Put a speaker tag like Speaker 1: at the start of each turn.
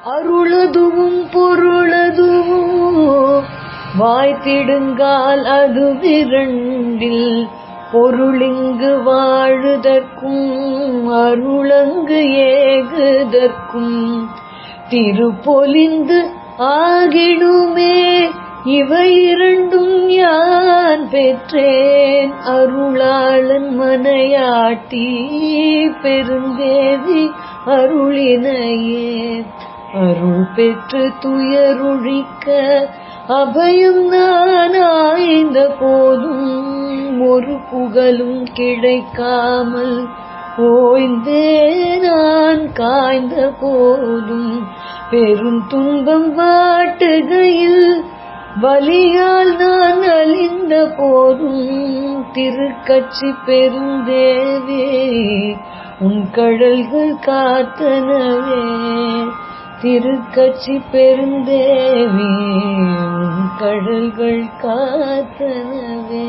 Speaker 1: அருளதுவும் பொருளதுவும் வாய்த்திடுங்கால் அதுவிரண்டில் பொருளிங்கு வாழுதற்கும் அருளங்கு ஏகுதற்கும் திருப்பொலிந்து ஆகிடுமே. இவை இரண்டும் யான் பெற்றேன் அருளாளன் மனையாட்டி பெருந்தேவி அருளினையே. அருள் பெற்று துயருழிக்க அபயம் நான் ஆய்ந்த போதும் ஒரு புகழும் கிடைக்காமல் ஓய்ந்தே நான் காய்ந்த போதும் பெரும் துன்பம் வாட்டுகையில் வலியால் நான் அழிந்த போதும் திருக்கட்சி பெருந்தேவி உன் கடல்கள் காத்தனவே. திருக்கட்சி பெருந்தேவி உன் கடல்கள் காத்தனவே.